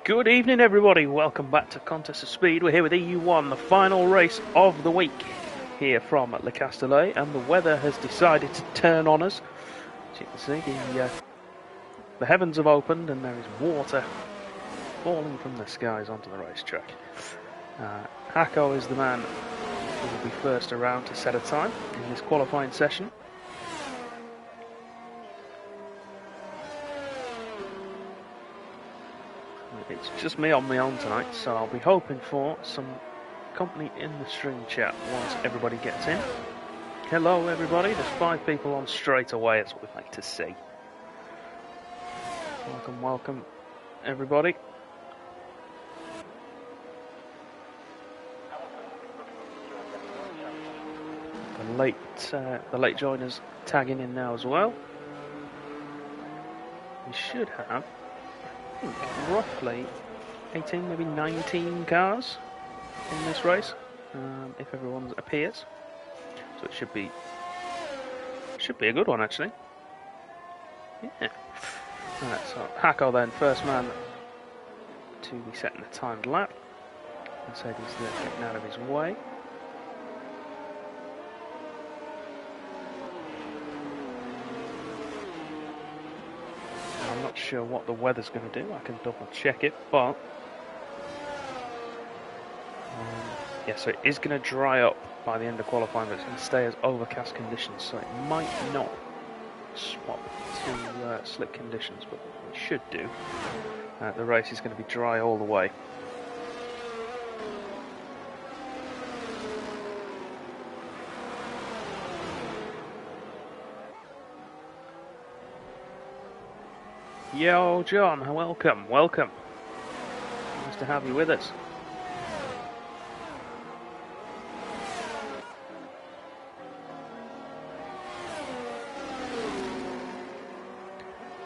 Good evening, everybody. Welcome back to Contest of Speed. We're here with EU1, the final race of the week here from Le Castellet, and the weather has decided to turn on us. As you can see, the heavens have opened and there is water falling from the skies onto the racetrack. Hako is the man who will be first around to set a time in this qualifying session. It's just me on my own tonight, so I'll be hoping for some company in the stream chat once everybody gets in. Hello everybody, there's 5 people on straight away, that's what we like to see. Welcome everybody. The late joiners tagging in now as well. We should have, I think, roughly 18, maybe 19 cars in this race, if everyone appears. So it should be a good one, actually. Yeah. Right, so Hako then, first man to be setting the timed lap. Mercedes getting out of his way. I'm not sure what the weather's going to do. I can double check it, but yeah, so it is going to dry up by the end of qualifying, but it's going to stay as overcast conditions, so it might not swap to slick conditions, but it should do. The race is going to be dry all the way. Yo, John, welcome. Nice to have you with us.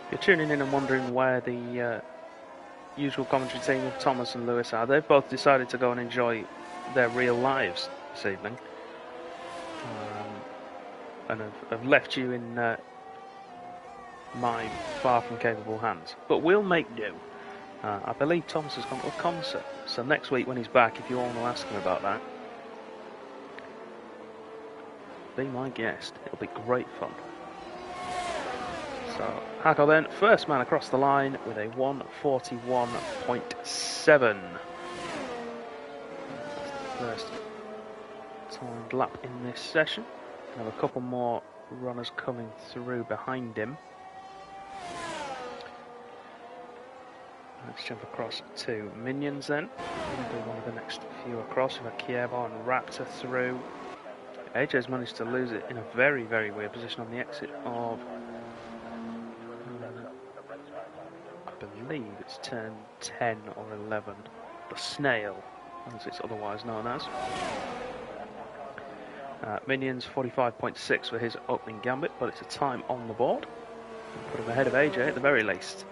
If you're tuning in and wondering where the usual commentary team of Thomas and Lewis are, they've both decided to go and enjoy their real lives this evening. And have left you in my far from capable hands. But we'll make do. I believe Thomas has gone to a concert, so next week when he's back, if you all want to ask him about that, be my guest. It'll be great fun. So Hako then, first man across the line with a 1:41.7. First timed lap in this session. We have a couple more runners coming through behind him. Let's jump across to Minions then. We'll do one of the next few across. We've got Kievo and Raptor through. AJ's managed to lose it in a very, very weird position on the exit of, I believe it's turn 10 or 11. The Snail, as it's otherwise known as. Minions 45.6 for his opening gambit, but it's a time on the board. Put him ahead of AJ at the very least.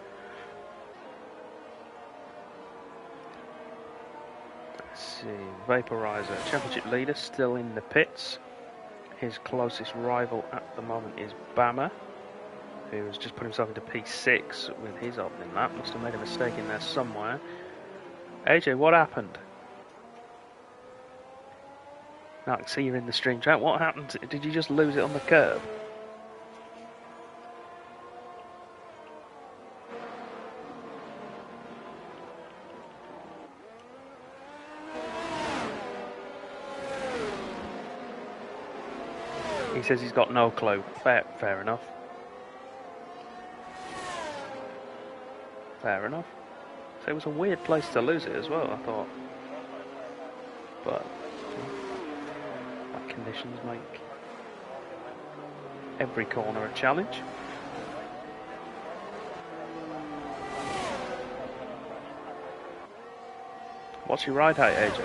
See, Vaporizer, championship leader, still in the pits. His closest rival at the moment is Bama, who has just put himself into P6 with his opening lap. Must have made a mistake in there somewhere. AJ, what happened? Now I can see you in the stream chat. What happened? Did you just lose it on the curb? He says he's got no clue. Fair enough. Fair enough. So it was a weird place to lose it as well, I thought. But that conditions make every corner a challenge. What's your ride height, AJ?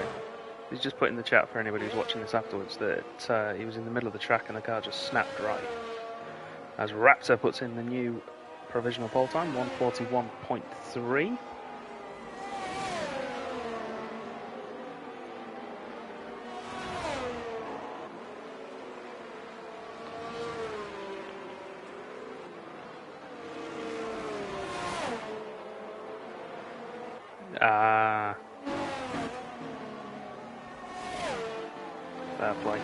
He's just put in the chat for anybody who's watching this afterwards that he was in the middle of the track and the car just snapped right. As Raptor puts in the new provisional pole time, 1:41.3. Ah. Fair play.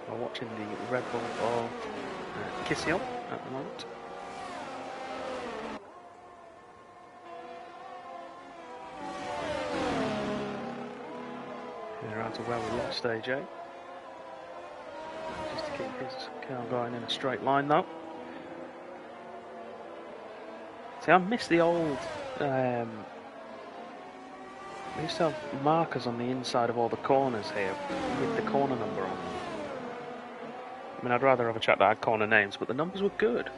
We're watching the Red Bull of Kisiel at the moment. Around to where we lost AJ. Just to keep his car going in a straight line though. See, I miss the old... we used to have markers on the inside of all the corners here with the corner number on them. I mean, I'd rather have a track that had corner names, but the numbers were good.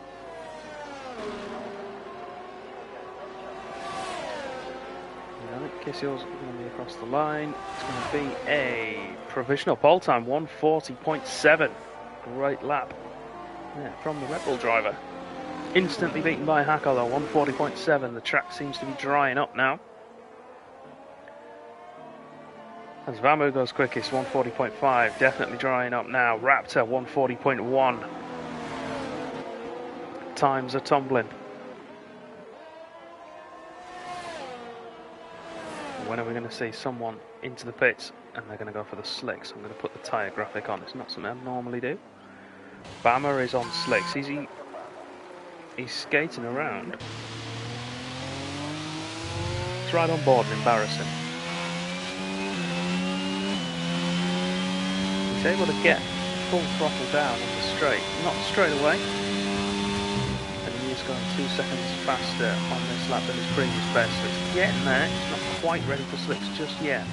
I think Kisiel's going to be across the line. It's going to be a provisional pole time, 1:40.7. Great lap from the Red Bull driver. Instantly beaten by Hacko though, 1:40.7. The track seems to be drying up now. As Vamu goes quickest, 1:40.5. Definitely drying up now. Raptor, 1:40.1. Times are tumbling. When are we going to see someone into the pits and they're going to go for the slicks? I'm going to put the tyre graphic on. It's not something I normally do. Bama is on slicks. He's skating around. It's right on board and embarrassing. He's able to get full throttle down on the straight. Not straight away. And he is going 2 seconds faster on this lap than his previous best. So it's getting there. He's not quite ready for slicks just yet.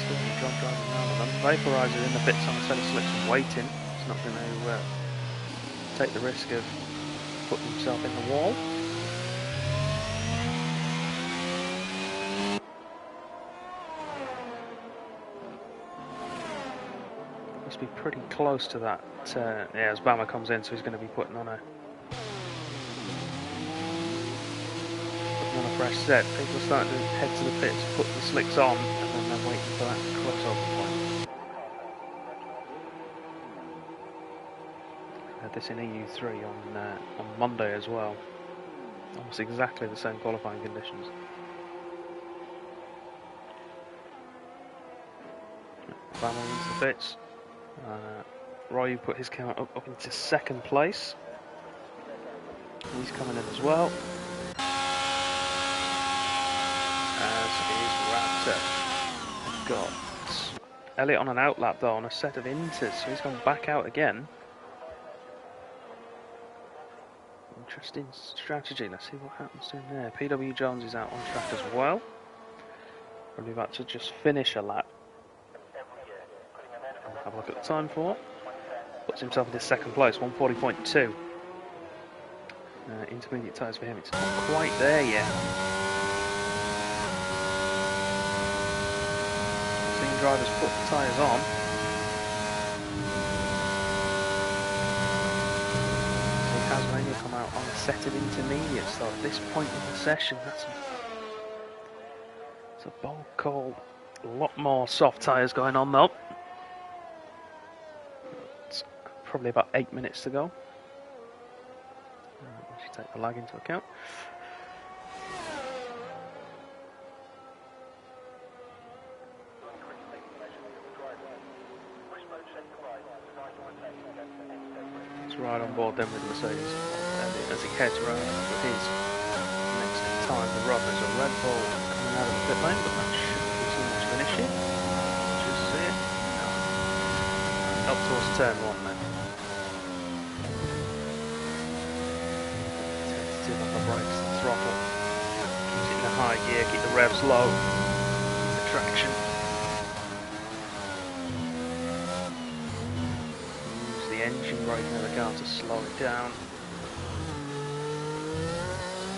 Still in the job driving around on them. Vaporizer in the pits on a set of slicks and waiting. He's not going to take the risk of putting himself in the wall. Must be pretty close to that. Yeah, as Bama comes in, so he's going to be putting on a fresh set. People are starting to head to the pits, put the slicks on, and then they're waiting for that crossover point. We had this in EU3 on Monday as well. Almost exactly the same qualifying conditions. Bama into the pits. Royu put his car up into second place. He's coming in as well. As is Raptor. Got Elliott on an outlap though, on a set of inters, so he's gone back out again. Interesting strategy. Let's see what happens in there. PW Jones is out on track as well. Probably about to just finish a lap. Have a look at the time for it. Puts himself into second place, 1:40.2. Intermediate tyres for him. It's not quite there yet. We've seen drivers put the tyres on. See Tasmania come out on a set of intermediates. So at this point in the session, that's a bold call. A lot more soft tyres going on though. Probably about 8 minutes to go. We should take the lag into account. It's right on board then with Mercedes as he heads around with his next time. The rub is a Red Bull coming out of the pit lane, but that shouldn't be too much of an issue. Just see it. No. Up towards turn one then. Brakes and throttle, keeps it in a high gear, keep the revs low, the traction. Use the engine braking of the car to slow it down.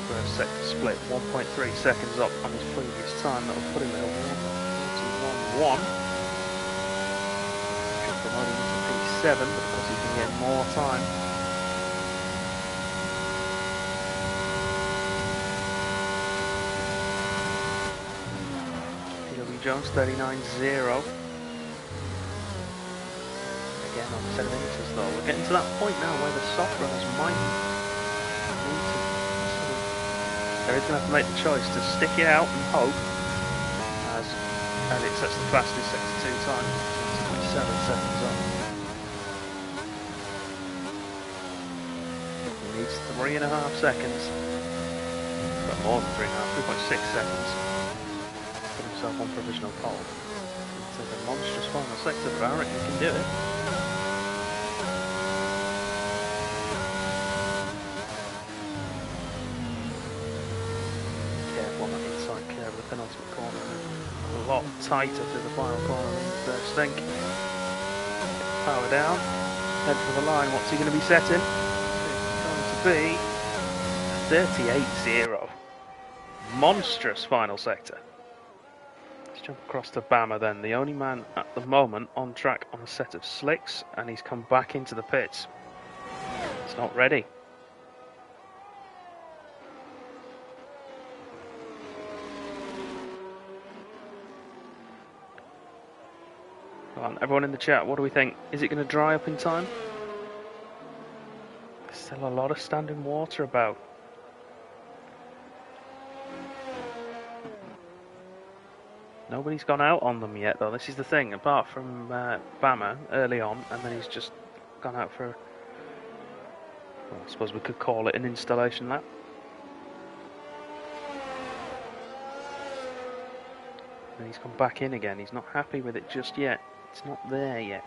First sector split, 1.3 seconds up on his previous time. That will put him at 1:41.1. Should promote him into P7, but because he can get more time. Jones, 39.0. Again on 7 meters though. We're getting to that point now where the soft runners might need to sort of, they're going to have to make the choice to stick it out and hope as it sets the fastest 62 time, 7 seconds on. He needs 3.5 seconds. But more than 3.5, 3.6 seconds. Put himself on provisional pole. It's a monstrous final sector, but I reckon he can do it. Careful on that inside curve of the penultimate corner. A lot tighter through the final corner than the first think. Power down. Head for the line. What's he going to be setting? It's going to be 38.0. Monstrous final sector. Let's jump across to Bama then, the only man at the moment on track on a set of slicks, and he's come back into the pits. It's not ready. Come on, everyone in the chat, what do we think? Is it going to dry up in time? There's still a lot of standing water about. Nobody's gone out on them yet though, this is the thing, apart from Bama early on, and then he's just gone out for, well, I suppose we could call it an installation lap. And he's come back in again, he's not happy with it just yet, it's not there yet.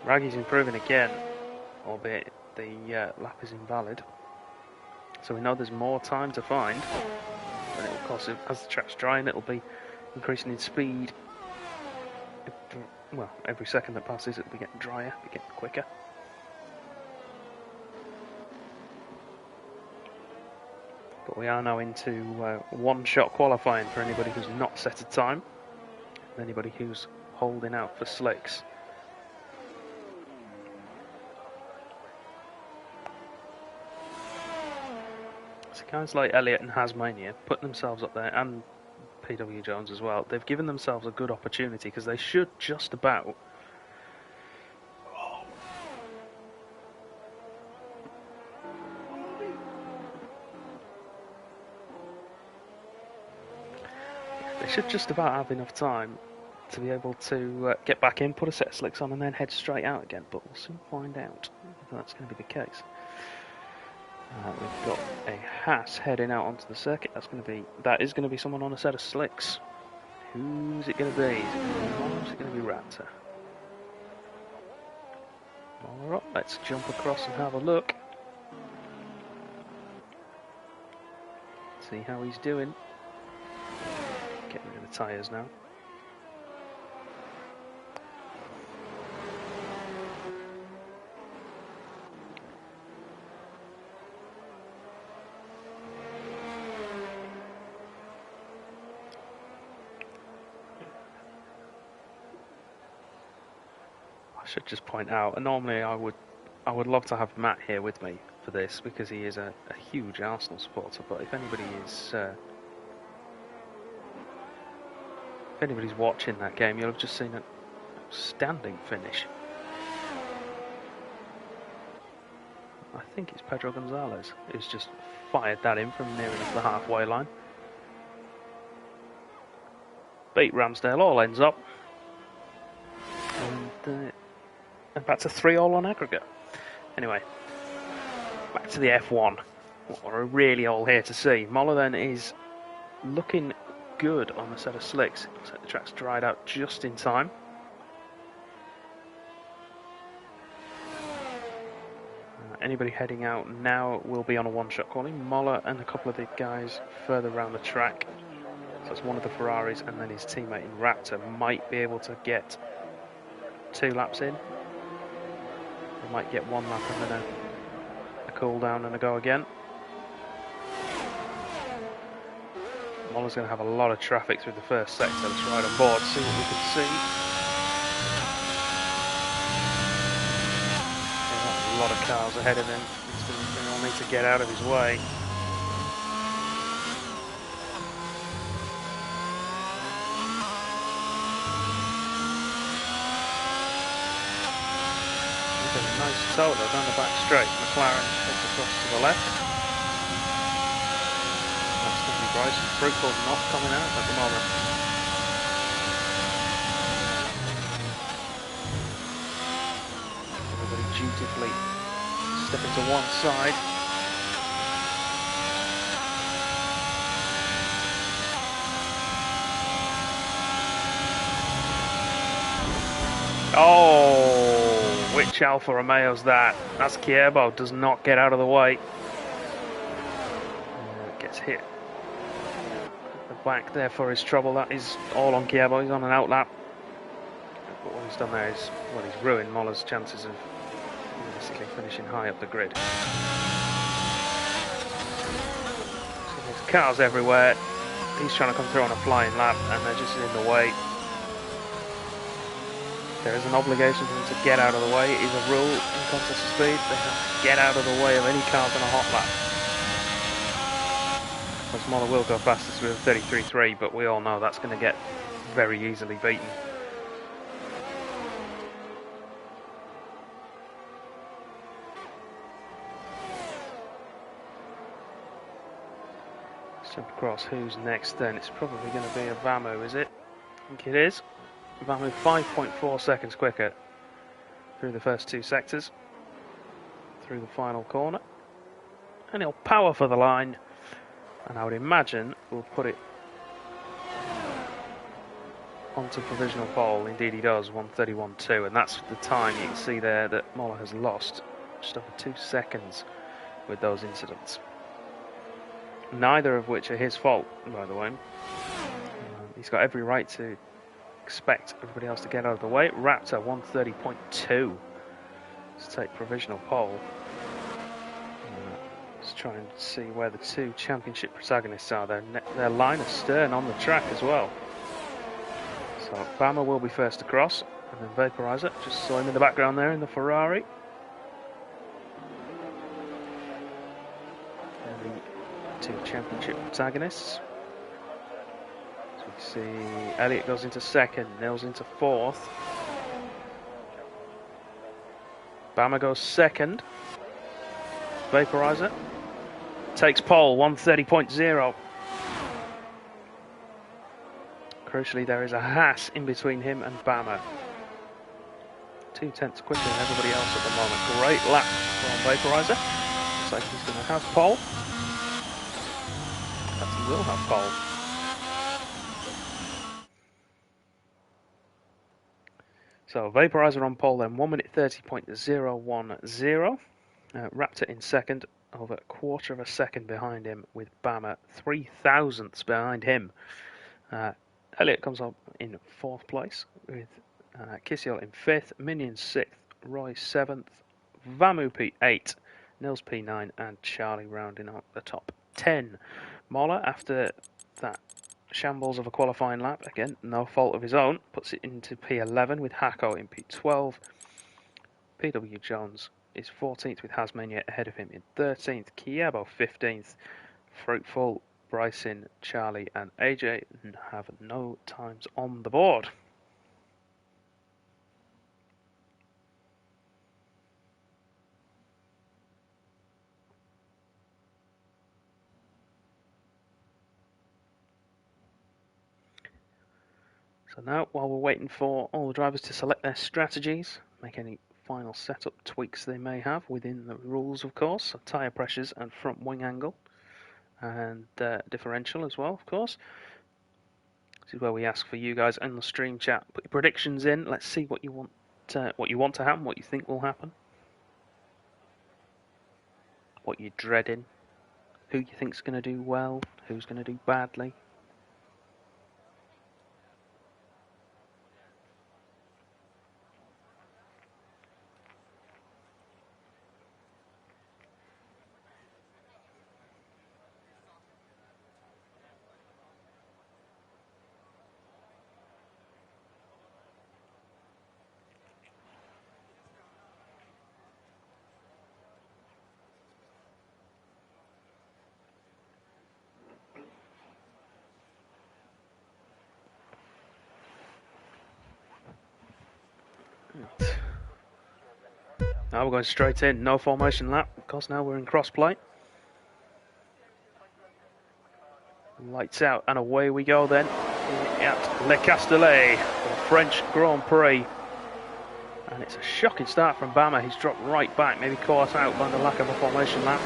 Raggy's improving again, albeit the lap is invalid. So we know there's more time to find. And it will, of course, as the track's drying, it'll be increasing in speed. Well, every second that passes, it'll be getting drier, it'll be getting quicker. But we are now into one-shot qualifying for anybody who's not set a time, and anybody who's holding out for slicks. So guys like Elliott and Hasmania putting themselves up there, and PW Jones as well, they've given themselves a good opportunity because they should just about have enough time to be able to get back in, put a set of slicks on and then head straight out again, but we'll soon find out if that's going to be the case. We've got a Haas heading out onto the circuit. That is going to be someone on a set of slicks. Who's it going to be? Is it going to be Mono? Is it going to be Raptor? Alright, let's jump across and have a look. See how he's doing. Getting rid of the tyres now. I should just point out, normally I would love to have Matt here with me for this because he is a huge Arsenal supporter, but if anybody is if anybody's watching that game, you'll have just seen an outstanding finish. I think it's Pedro Gonzalez who's just fired that in from near enough the halfway line. Beat Ramsdale, all ends up. And back to 3-all on aggregate. Anyway, back to the F1. What we're really all here to see. Moller then is looking good on the set of slicks. Looks like the track's dried out just in time. Anybody heading out now will be on a one-shot calling. Moller and a couple of the guys further around the track. So that's one of the Ferraris, and then his teammate in Raptor might be able to get 2 laps in. They might get 1 lap and then a cool down and a go again. Moller's going to have a lot of traffic through the first sector. Let's ride on board, see what we can see. A lot of cars ahead of him. They all need to get out of his way. Soto down the back straight. McLaren takes across to the left. That's going to be Bryson. Fruitful's not coming out at the moment. Everybody dutifully stepping to one side. Oh, which Alfa Romeo's that? That's Kierbo, does not get out of the way. Gets hit at the back there for his trouble. That is all on Kierbo, he's on an outlap. But what he's done there is, well, he's ruined Moller's chances of basically finishing high up the grid. So there's cars everywhere. He's trying to come through on a flying lap and they're just in the way. There is an obligation for them to get out of the way. It is a rule in contest of speed. They have to get out of the way of any cars on a hot lap. Because Moller will go fastest with a 33.3, but we all know that's going to get very easily beaten. Let's jump across. Who's next then? It's probably going to be a Vamu, is it? I think it is. Vamu 5.4 seconds quicker through the first two sectors, through the final corner, and he'll power for the line, and I would imagine we'll put it onto provisional pole. Indeed he does, 1:31.2, and that's the time you can see there that Moller has lost just over 2 seconds with those incidents, neither of which are his fault, by the way. He's got every right to expect everybody else to get out of the way. Raptor 1:30.2. Let's take provisional pole. Let's try and see where the two championship protagonists are. They're line astern on the track as well. So Bama will be first across, and then Vaporizer. Just saw him in the background there in the Ferrari. And the two championship protagonists. See, Elliott goes into second, Nils into fourth. Bama goes second. Vaporizer takes pole, 1:30.0. Crucially, there is a Haas in between him and Bama. 2 tenths quicker than everybody else at the moment. Great lap from Vaporizer. Looks like he's going to have pole. Perhaps he will have pole. So Vaporizer on pole then, 1:30.010. Raptor in second, over a quarter of a second behind him, with Bama 0.003 behind him. Elliott comes up in fourth place, with Kisiel in fifth, Minion sixth, Roy seventh, Vamu P8, Nils P9, and Charlie rounding out the top 10. Moller, after that shambles of a qualifying lap, again no fault of his own, puts it into P11 with Hacko in P12. PW Jones is 14th with Hasmania ahead of him in 13th. Kierbo 15th. Fruitful, Bryson, Charlie and AJ have no times on the board. So now, while we're waiting for all the drivers to select their strategies, make any final setup tweaks they may have within the rules, of course, so tyre pressures and front wing angle, and differential as well, of course. This is where we ask for you guys in the stream chat. Put your predictions in. Let's see what you want to happen, what you think will happen, what you're dreading, who you think's going to do well, who's going to do badly. Now we're going straight in, no formation lap, because now we're in cross-play. Lights out, and away we go then at Le Castellet for the French Grand Prix. And it's a shocking start from Bama. He's dropped right back, maybe caught out by the lack of a formation lap.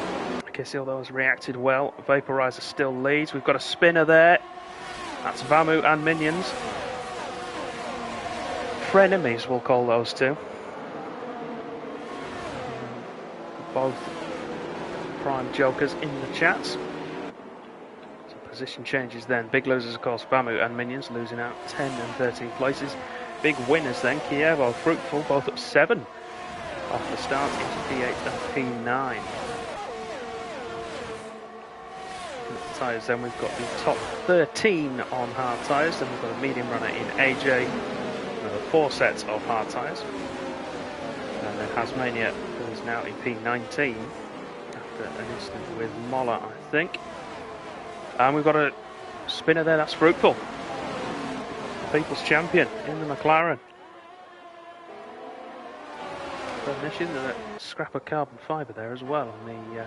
Casildo has reacted well. Vaporizer still leads. We've got a spinner there. That's Vamu and Minions. Frenemies, we'll call those two. Both prime jokers in the chats. So position changes then. Big losers, of course, Vamu and Minions, losing out 10 and 13 places. Big winners then, Kievo, Fruitful, both up 7 off the start into P8 and P9. Tyres then, we've got the top 13 on hard tyres, then we've got a medium runner in AJ, another 4 sets of hard tyres, and then Hasmania, who is now in P19 after an incident with Moller, I think. And we've got a spinner there, that's Fruitful, People's Champion in the McLaren. Definition and a scrap of carbon fibre there as well on the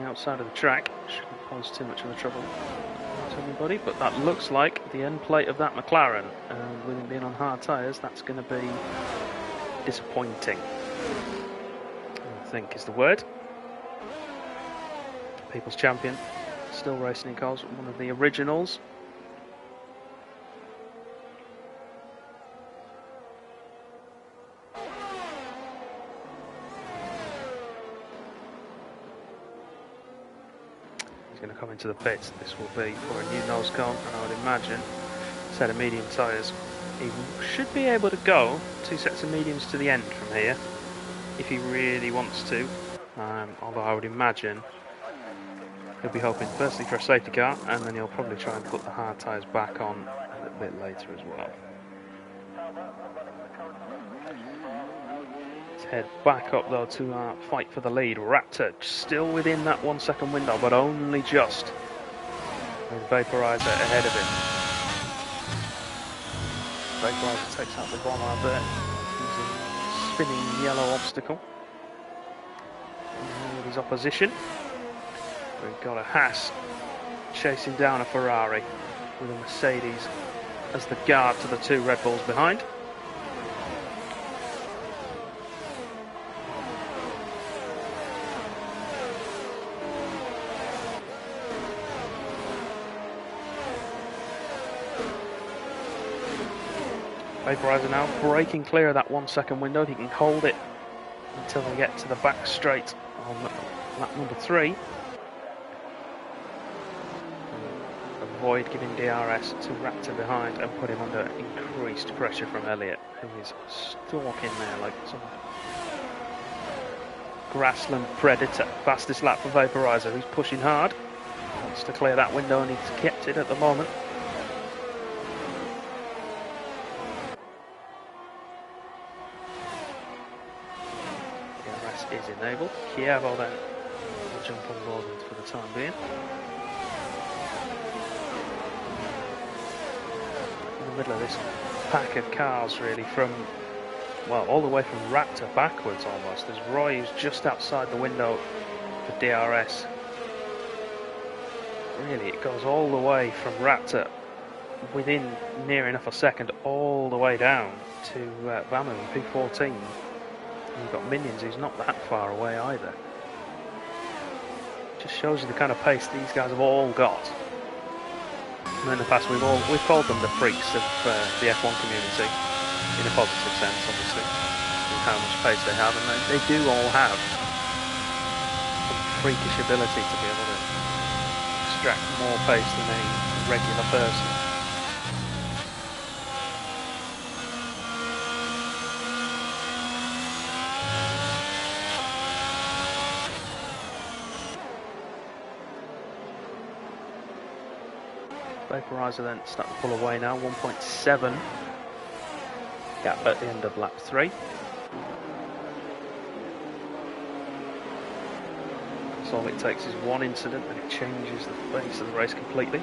outside of the track. Shouldn't pose too much of a trouble to anybody, but that looks like the end plate of that McLaren, and with it being on hard tyres, that's going to be disappointing, I think is the word. People's Champion, still racing in cars, one of the originals. He's going to come into the pits. This will be for a new nose cone, and I would imagine a set of medium tyres. He should be able to go 2 sets of mediums to the end from here if he really wants to, although I would imagine he'll be hoping firstly for a safety car, and then he'll probably try and put the hard tyres back on a little bit later as well. Let's head back up though to fight for the lead. Raptor still within that 1 second window, but only just, with Vaporizer ahead of him. Vaporizer takes out the bomb there using a spinning yellow obstacle. And with his opposition, we've got a Haas chasing down a Ferrari with a Mercedes as the guard to the 2 Red Bulls behind. Vaporizer now breaking clear of that 1 second window. He can hold it until they get to the back straight on lap number 3. Avoid giving DRS to Raptor behind and put him under increased pressure from Elliott, who is stalking there like some grassland predator. Fastest lap for Vaporizer, who's pushing hard. Wants to clear that window, and he's kept it at the moment. DRS is enabled. Kievo then will jump on board for the time being. Middle of this pack of cars, really, from, well, all the way from Raptor backwards almost. There's Roy, who's just outside the window for DRS. Really, it goes all the way from Raptor within near enough a second, all the way down to Vamu in P14. And you've got Minions, who's not that far away either. Just shows you the kind of pace these guys have all got. And in the past, we've called them the freaks of the F1 community, in a positive sense, obviously, with how much pace they have, and they do all have some freakish ability to be able to extract more pace than a regular person. Vaporizer then starting to pull away now, 1.7 gap at the end of lap 3. So all it takes is one incident and it changes the face of the race completely.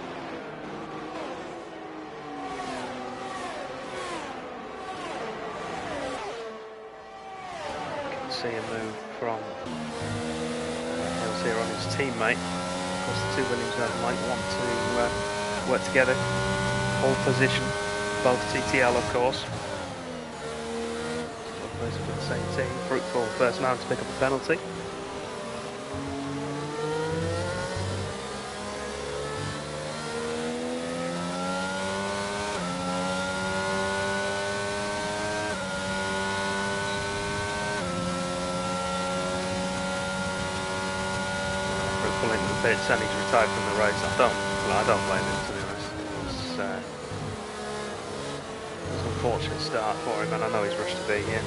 see a move from Hills here on his teammate. Of course, the two Williams now might want to work together, hold position, both TTL of course. Both basically the same team. Fruitful first man to pick up a penalty. Into the pits and he's retired from the race. I don't blame him, to be honest. It was an unfortunate start for him, and I know he's rushed to be here.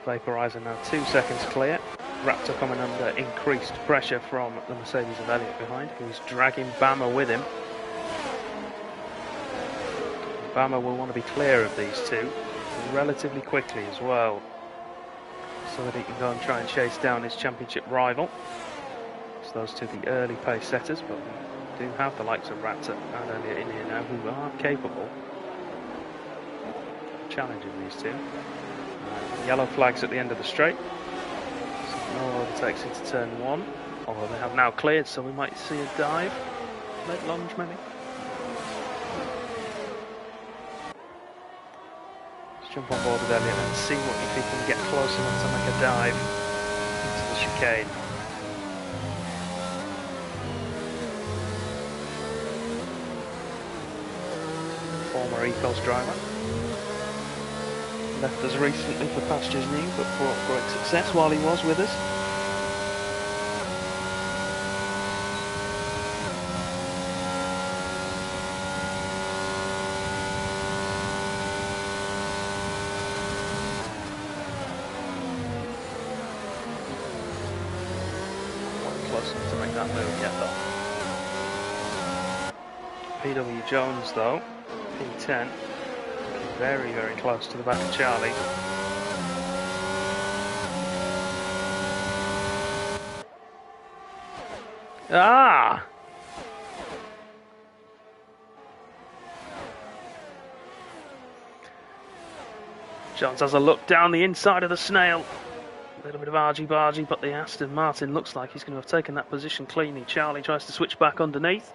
Vaporizer now 2 seconds clear. Raptor coming under increased pressure from the Mercedes of Elliott behind, who's dragging Bama with him. Bama will want to be clear of these two relatively quickly as well, so that he can go and try and chase down his championship rival. So those two the early pace setters, but we do have the likes of Raptor and Elliott in here now who are capable of challenging these two. Yellow flags at the end of the straight, so no overtakes into turn 1, although they have now cleared, so we might see a dive, late lunge maybe. Jump on board with Elliott and see if he can get close enough to make a dive into the chicane. Former Ecos driver. Left us recently for pastures new, but brought great success while he was with us. To make that move yet though. PW Jones though, P10, very, very close to the back of Charlie. Ah! Jones has a look down the inside of the snail. A little bit of argy-bargy, but the Aston Martin looks like he's going to have taken that position cleanly. Charlie tries to switch back underneath.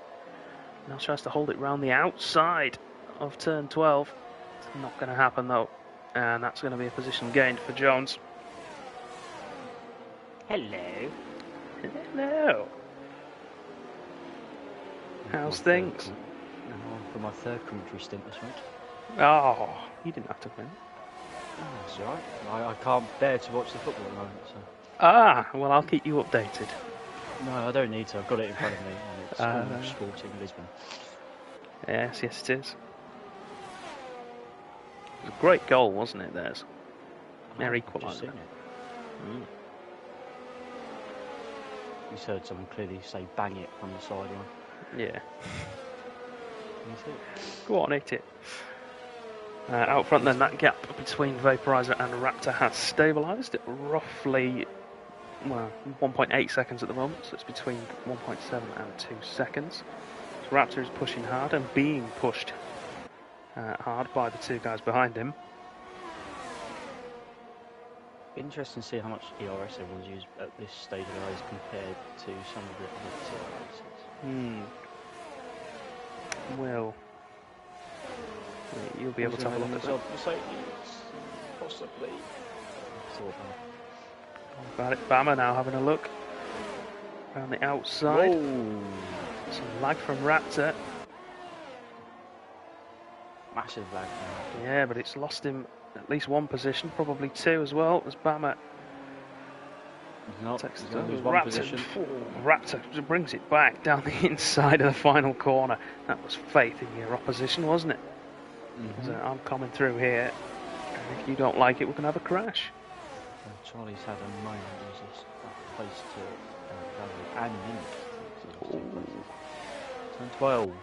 Now tries to hold it round the outside of turn 12. It's not going to happen though. And that's going to be a position gained for Jones. Hello. Hello. How's things? For my third commentary stint this week. Oh, you didn't have to win. Oh, that's alright. I can't bear to watch the football at the moment, so. Ah, well, I'll keep you updated. No, I don't need to. I've got it in front of me, and it's Sporting Lisbon. Yes, yes, it is. It was a great goal, wasn't it? Theirs. Their equaliser. You heard someone clearly say "bang it" from the sideline. Yeah. Go on, hit it. Out front then, that gap between Vaporizer and Raptor has stabilised at roughly, well, 1.8 seconds at the moment, so it's between 1.7 and 2 seconds. So Raptor is pushing hard and being pushed hard by the two guys behind him. Interesting to see how much ERS everyone's used at this stage of the race compared to some of the other races. Well, you'll be able to have a look at that. Possibly. About it. Bama now having a look around the outside. Whoa. Some lag from Raptor. Massive lag. Yeah, but it's lost him at least one position, probably two as well, as Bama takes the Raptor brings it back down the inside of the final corner. That was faith in your opposition, wasn't it? I'm coming through here, and if you don't like it, we're going to have a crash. Charlie's had a moment as this place to Valley and Mimic. Turn 12. And,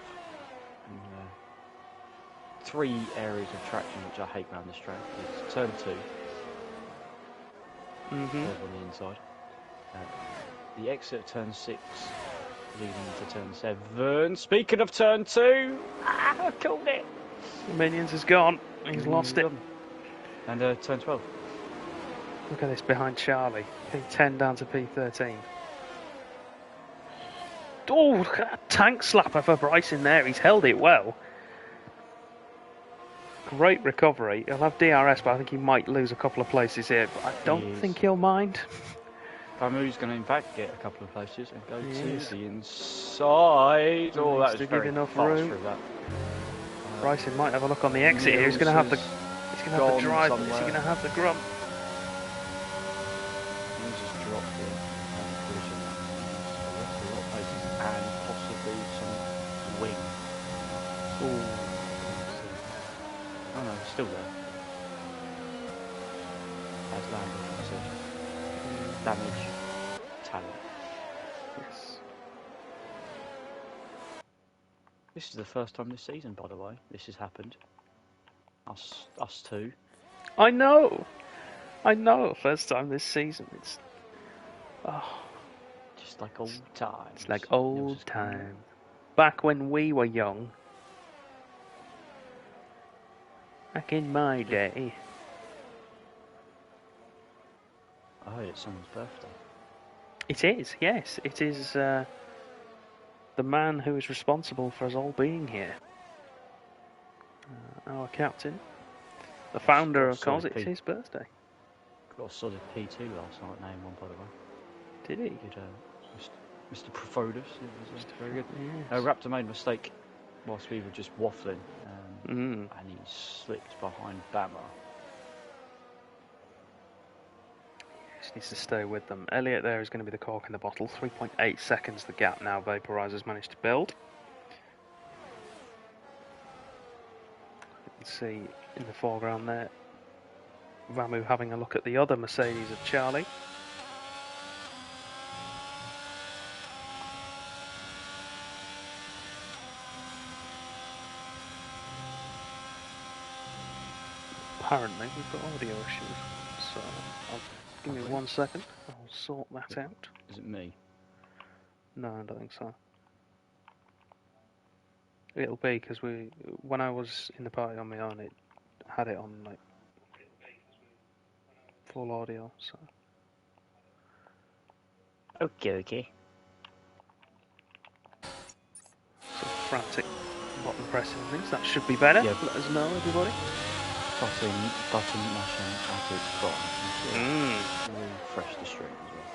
3 areas of traction which I hate around this track. It's turn 2. On the inside. The exit of turn 6 leading into turn 7. Speaking of turn 2, I called it. The Minions is gone. He's lost it. And turn 12. Look at this behind Charlie. P10 down to P13. Oh, look at that tank slapper for Bryce in there. He's held it well. Great recovery. He'll have DRS, but I think he might lose a couple of places here. But I don't think he'll mind. Bamu's going to in fact get a couple of places and go to the inside. Oh, that was very enough fast room. through that. Bryson might have a look on the exit here. He's going to have the drive. But is he going to have the grunt? He's just dropped in collision. A lot of places and possibly some wing. Oh no, it's still there. Has landed, so damage, talent. Yes. This is the first time this season, by the way, this has happened. Us two. I know. First time this season. It's just like old times. It's like old times. Back when we were young. Back in my day. I heard it's someone's birthday. It is, yes. It is the man who is responsible for us all being here. Our captain. The founder, of course, it's his birthday. Got a solid P2 last night, name one, by the way. Did he? Did, Mr. Profodus. It was very good. Yes. Raptor made a mistake whilst we were just waffling. And he slipped behind Bama. Just needs to stay with them. Elliot there is going to be the cork in the bottle. 3.8 seconds the gap now Vaporizer's managed to build. You can see in the foreground there Vamu having a look at the other Mercedes of Charlie. Apparently we've got audio issues, so give me 1 second, I'll sort that out. Is it me? No, I don't think so. It'll be because when I was in the party on my own, it had it on like full audio, so. Okay. So frantic button pressing things, that should be better. Yeah. Let us know, everybody. Button mashing at its bottom. Refresh the stream as well.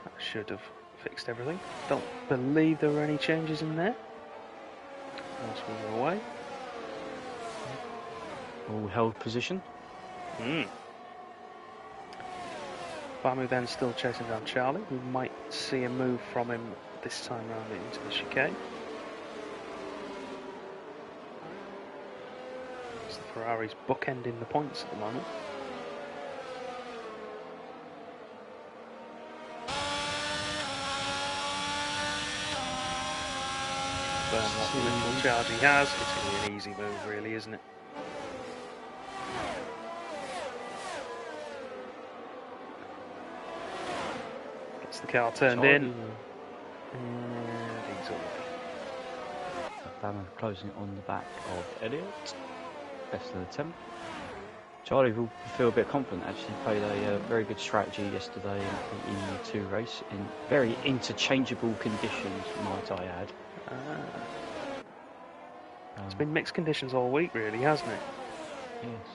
That should have fixed everything. Don't believe there were any changes in there whilst we were away. All held position. Bamu then still chasing down Charlie. We might see a move from him this time round into the chicane. It's the Ferrari's bookending the points at the moment. Burn what little charge he has. It's going to be an easy move, really, isn't it? Gets the car turned in. And he's away. Bama closing it on the back of Elliot. Best of the attempt. Charlie will feel a bit confident, actually. Played a very good strategy yesterday in the EU2 race in very interchangeable conditions, might I add. It's been mixed conditions all week, really, hasn't it? Yes.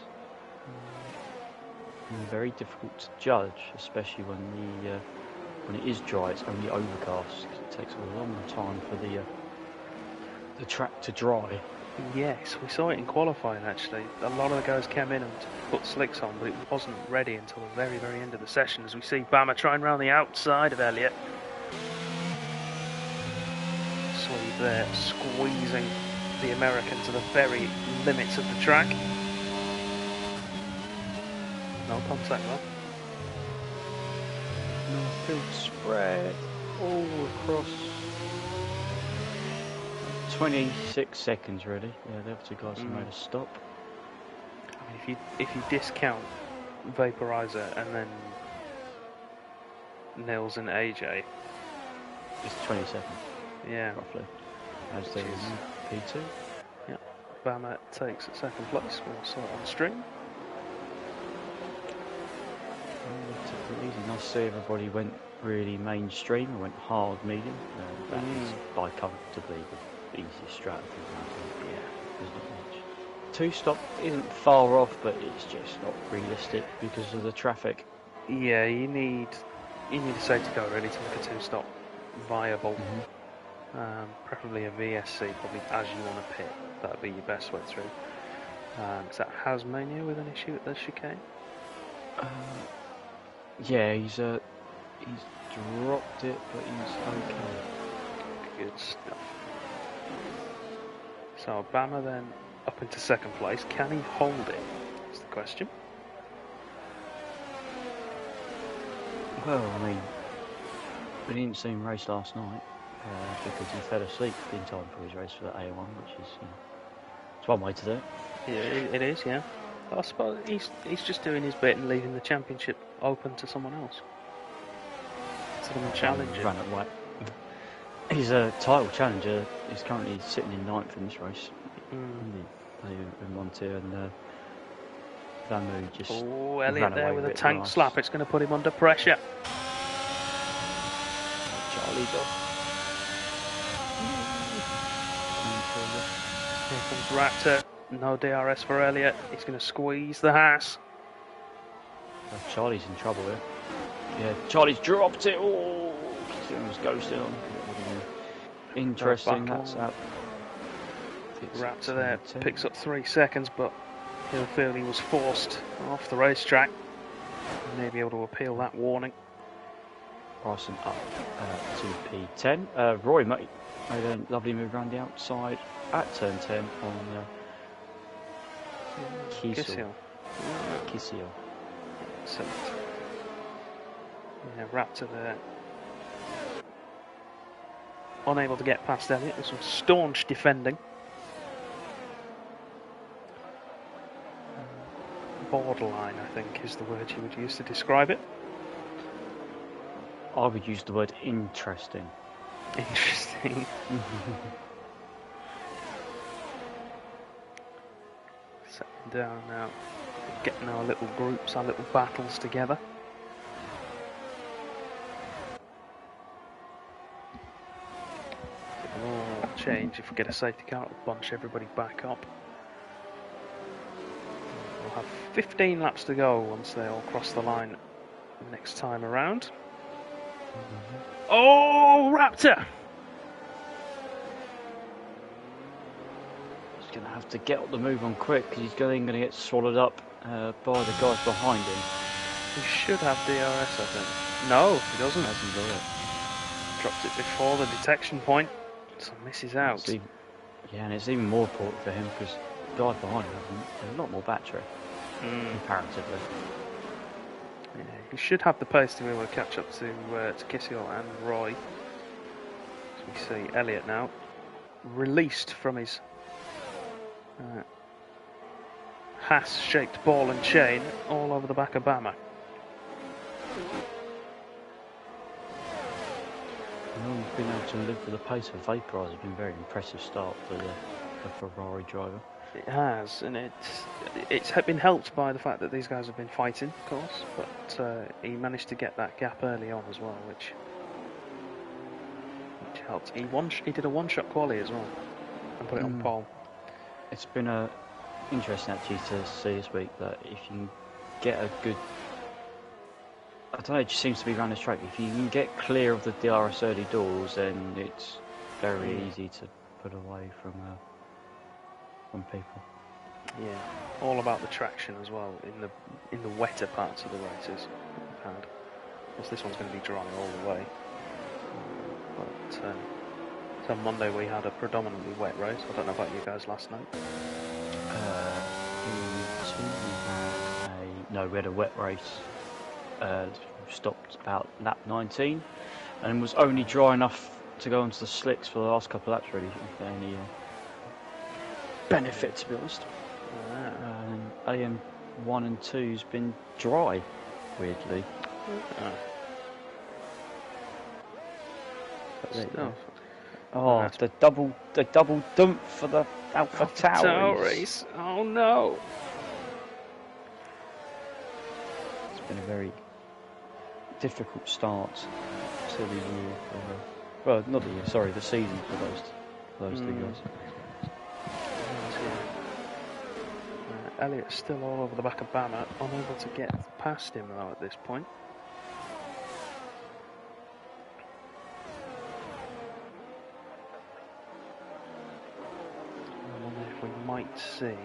And very difficult to judge, especially when it is dry. It's only overcast. It takes a long time for the track to dry. Yes, we saw it in qualifying actually. A lot of the guys came in and put slicks on, but it wasn't ready until the very, very end of the session, as we see Bama trying round the outside of Elliot. Sweep there, squeezing the American to the very limits of the track. No contact though. Field spread all across 26 seconds really. Yeah, the other two guys have made a stop. I mean, if you discount Vaporizer and then Nils and AJ, It's 22nd, Yeah. roughly. As there is P2. Yeah. Bama takes at second place. We'll sort on stream. Took it easy. Nice to see everybody went really mainstream. I went hard medium. That is by comfortably the easiest strategy. Yeah. There's not much. Two stop isn't far off, but it's just not realistic because of the traffic. Yeah, you need a safety car really to make a two-stop viable. Preferably a VSC, probably as you want to pit. That would be your best way through. Is that Hasmania with an issue at the chicane? Yeah, he's dropped it, but he's okay. Good stuff. So Obama then up into second place. Can he hold it? That's the question. Well, I mean, we didn't see him race last night because he fell asleep in time for his race for the A1, which is it's one way to do it. Yeah, it is, yeah. I suppose he's just doing his bit and leaving the championship open to someone else. To them challenger. Run away. He's a title challenger. He's currently sitting in 9th in this race. They in 1-2 and Vamu just. Oh, Elliot there with a tank slap. It's going to put him under pressure. Charlie dog. Here comes Raptor. No DRS for Elliot. He's going to squeeze the Haas. Charlie's in trouble here. Yeah, Charlie's dropped it. Oh, he was ghosted on. Interesting. That's up. Raptor there picks up 3 seconds, but he'll feel he was forced off the racetrack. May be able to appeal that warning. Bryson up to P10. Roy made a lovely move around the outside at turn 10 on Kisil. Excellent. Yeah, Raptor there. Unable to get past Elliot. There's some staunch defending. Borderline, I think, is the word you would use to describe it. I would use the word interesting. Interesting. Settling down now. Getting our little groups, our little battles together. It'll change if we get a safety car. It'll bunch everybody back up. We'll have 15 laps to go once they all cross the line next time around. Oh, Raptor! He's going to have to get up the move on quick because he's going to get swallowed up by the guys behind him. He should have DRS, I think. No, he doesn't. Hasn't got it. Dropped it before the detection point, so misses out. Yeah, and it's even more important for him because the guys behind him have a lot more battery, comparatively. Yeah, he should have the pace to be able to catch up to Kisil and Roy. So we see Elliot now released from his Haas-shaped ball and chain all over the back of Bama. We've been able to live with the pace of Vaporize. It's been a very impressive start for the Ferrari driver. It has, and it's been helped by the fact that these guys have been fighting, of course, but he managed to get that gap early on as well, which helped. He did a one-shot quali as well and put it on pole. It's been interesting actually to see this week that if you can get a good, I don't know, it just seems to be around this track. If you can get clear of the DRS early doors, then it's very easy to put away from people. Yeah, all about the traction as well in the wetter parts of the races we've had. Of course, this one's going to be dry all the way. But so Monday we had a predominantly wet race. I don't know about you guys last night. We had a wet race. Stopped about lap 19 and was only dry enough to go onto the slicks for the last couple of laps, really. If any benefit, to be honest. AM1 and 2's been dry, weirdly. But there you go. Stuff. Oh, That's the double dump for the Alpha Tauri. race. Oh no! It's been a very difficult start to the year. Well, not the year. Sorry, the season for those two guys. Elliott's still all over the back of Bama, unable to get past him though at this point. I wonder if we might see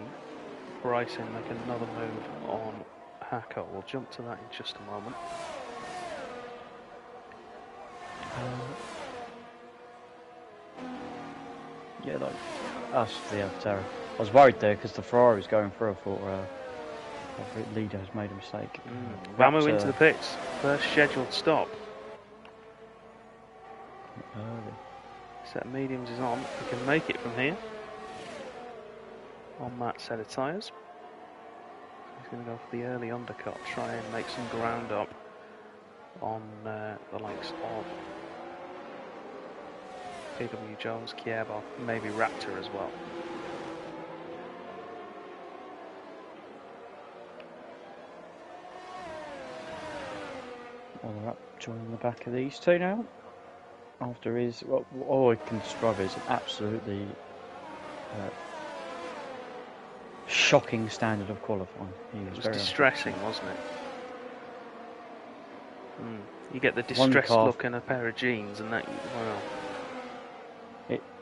Bryson make another move on Hacker. We'll jump to that in just a moment. Yeah, like us, the Alpha. I was worried there because the Ferrari was going through. I thought the leader has made a mistake. Vamu into the pits. First scheduled stop. Early. Set of mediums is on. We can make it from here. On that set of tyres. He's going to go for the early undercut. Try and make some ground up on the likes of PW Jones, Kiev, maybe Raptor as well. Well, they're up joining the back of these two now. After his, all I can describe it as an absolutely shocking standard of qualifying. It was distressing, wasn't it? You get the distressed look in a pair of jeans, and that, well.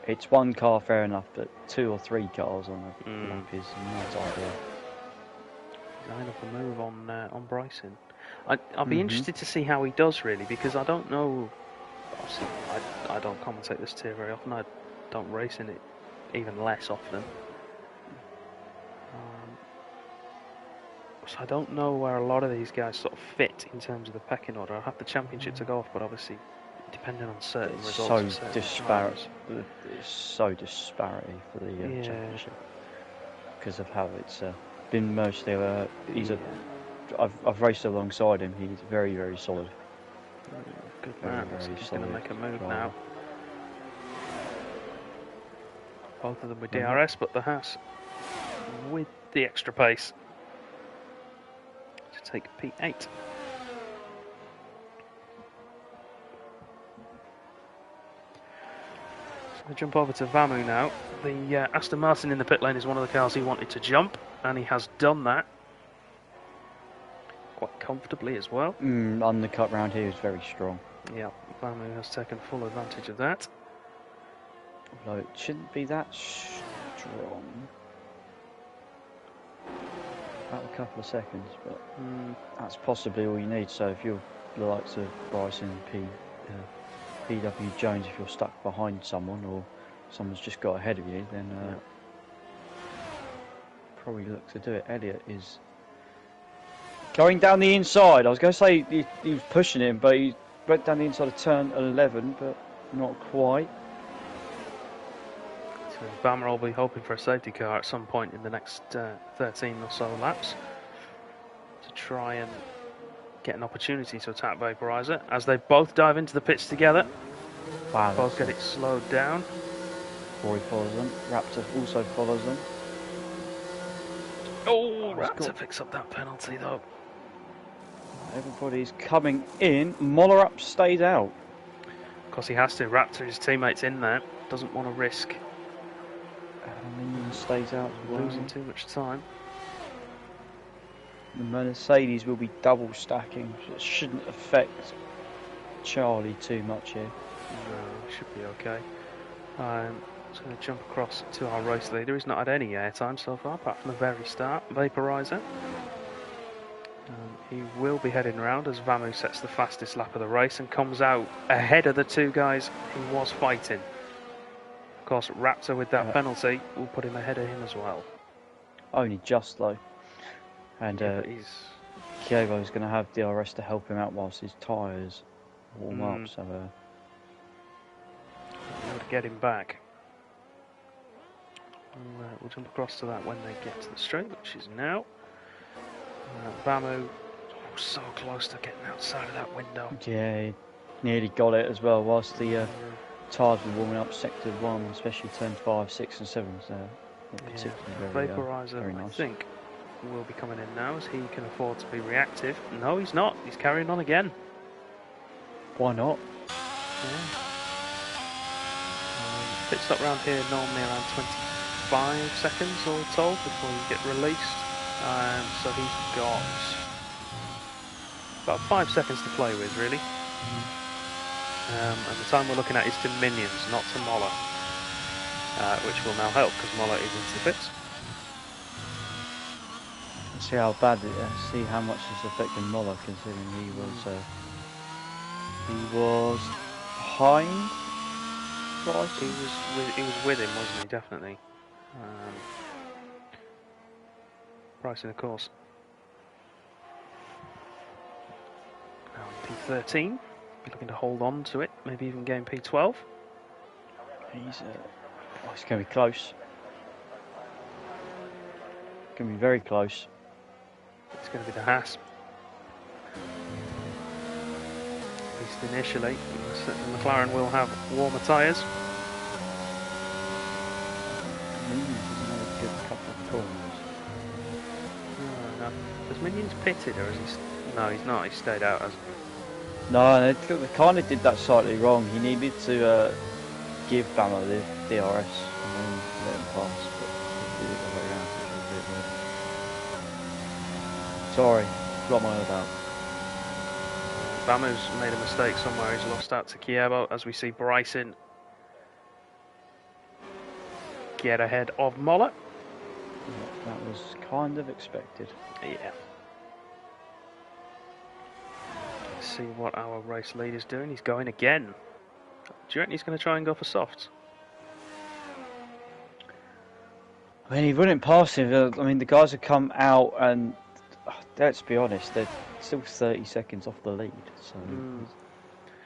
It's one car, fair enough, but 2 or 3 cars on a lap is not ideal. Line up a move on Bryson. I'll be interested to see how he does, really, because I don't know. Obviously, I don't commentate this tier very often. I don't race in it even less often. So I don't know where a lot of these guys sort of fit in terms of the pecking order. I have the championship to go off, but obviously, depending on certain results. So disparate. It's so disparity for the championship because of how it's been mostly. I've raced alongside him. He's very, very solid. Good man. He's going to make a move now. Both of them with DRS, but the Haas with the extra pace to take P8. So we jump over to Vamu now. The Aston Martin in the pit lane is one of the cars he wanted to jump, and he has done that quite comfortably as well. Undercut round here is very strong. Yeah, Vamu has taken full advantage of that. Although it shouldn't be that strong. About a couple of seconds, but that's possibly all you need. So if you're the likes of Bryson, PW Jones, if you're stuck behind someone or someone's just got ahead of you, then probably look to do it. Elliott is going down the inside. I was going to say he was pushing him, but he went down the inside of turn 11, but not quite. So Bama will be hoping for a safety car at some point in the next 13 or so laps to try and get an opportunity to attack Vaporizer as they both dive into the pits together. Wow, both get it slowed down. Rory follows them. Raptor also follows them. Oh, Raptor picks up that penalty though. Everybody's coming in. Mollerup stays out. Of course he has to. Raptor, his teammates in there. Doesn't want to risk stays out as well. Losing too much time. The Mercedes will be double stacking, so it shouldn't affect Charlie too much here. No, should be okay. Just going to jump across to our race leader. He's not had any airtime so far, apart from the very start. Vaporizer. He will be heading round as Vamu sets the fastest lap of the race and comes out ahead of the two guys he was fighting. Of course, Raptor with that penalty will put him ahead of him as well. Only just though. And Kievo's going to have DRS to help him out whilst his tyres warm up. So we'll get him back. We'll jump across to that when they get to the straight, which is now. Vamu so close to getting outside of that window. Yeah, nearly got it as well. Whilst the tyres were warming up, sector 1, especially turn 5, 6 and 7, so particularly Vaporizer, very nice. I think, will be coming in now as he can afford to be reactive. No, he's not. He's carrying on again. Why not? Yeah. Pit stop round here normally around 25 seconds all told before you get released. So he's got about 5 seconds to play with, really. And the time we're looking at is to Minions, not to Moller, which will now help because Moller is into the pits. See how bad it is. See how much it's affecting Moller, considering he was behind. Bryce. He was with him, wasn't he? Definitely. Bryson, of course. Now P13. Be looking to hold on to it. Maybe even gain P12. He's going to be close. Going to be very close. It's going to be the Haas. At least initially. McLaren will have warmer tyres. Minions has another good couple of corners. No. Has Minions pitted or has he... No, he's not. He stayed out, hasn't he? No, they kind of did that slightly wrong. He needed to give Bama the DRS and then let him pass, but he did it the way around, which was a bit weird. Sorry, got my head out. Bama's made a mistake somewhere. He's lost out to Kiebo as we see Bryson get ahead of Moller. Yeah, that was kind of expected. Yeah. Let's see what our race lead is doing. He's going again. Do you reckon he's going to try and go for softs? I mean, he wouldn't pass him. I mean, the guys have come out and, let's be honest, they're still 30 seconds off the lead, so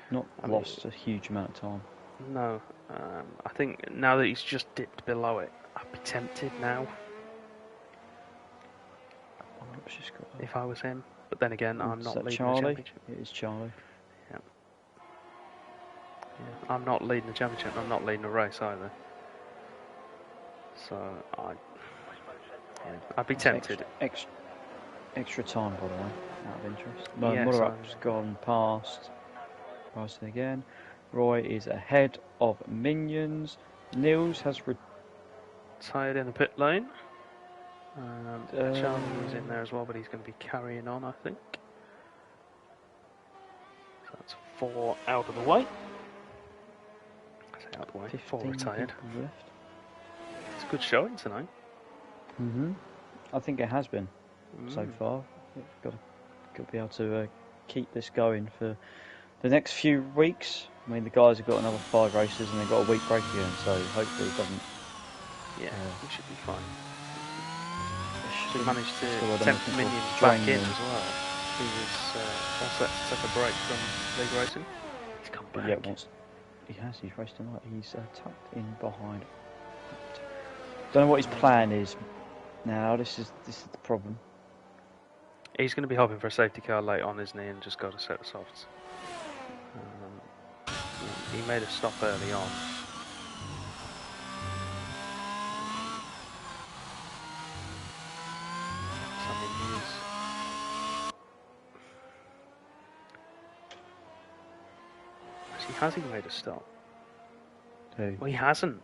not lost a huge amount of time. No. I think now that he's just dipped below it, I'd be tempted now. If I was him. But then again, I'm not leading the championship. It is Charlie. Yeah. I'm not leading the championship. I'm not leading the race either. So I'd be tempted. Extra time, by the way, out of interest. Yes, Motherup's gone past Bryson again. Roy is ahead of Minions. Nils has retired in the pit lane. Charlie is in there as well, but he's going to be carrying on, I think. So that's 4 out of the way. I say out of the way. 4 retired. Left. It's a good showing tonight. I think it has been so far. We've got to be able to keep this going for the next few weeks. I mean, the guys have got another 5 races and they've got a week break again, so hopefully it doesn't. Yeah, we should be fine. Should manage to tempt Minions back in as well. He was set to take a break from league racing. He's come back. Yeah, he's raced tonight. He's tucked in behind. Don't know what his plan is now. This is the problem. He's going to be hoping for a safety car late on, isn't he, and just got to set the softs. He made a stop early on. Has he made a stop? Who? Well, he hasn't.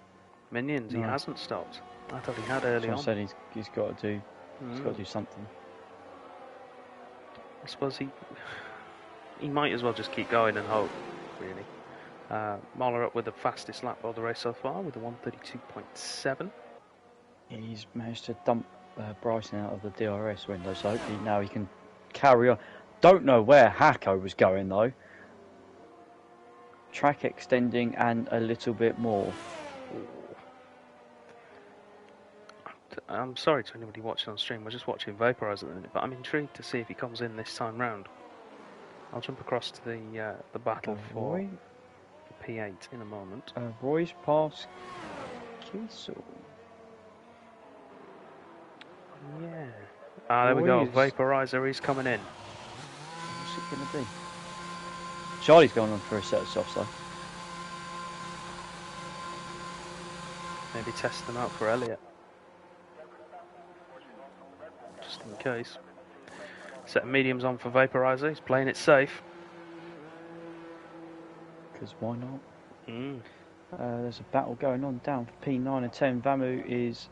Minions, he hasn't stopped. I thought he had early on. I said he's got to do something. I suppose he might as well just keep going and hope, really. Moller up with the fastest lap of the race so far with a 132.7. He's managed to dump Bryson out of the DRS window, so hopefully now he can carry on. Don't know where Hacko was going though. Track extending and a little bit more. I'm sorry to anybody watching on stream. We're just watching Vaporizer at the minute, but I'm intrigued to see if he comes in this time round. I'll jump across to the battle for P8 in a moment. Roy's past Kiesel. Yeah. There we go. Vaporizer is coming in. What's it going to be? Charlie's going on for a set of softs though. Maybe test them out for Elliot. Just in case. Set of mediums on for Vaporizer. He's playing it safe. Because why not? Mm. There's a battle going on down for P9 and 10. Vamu is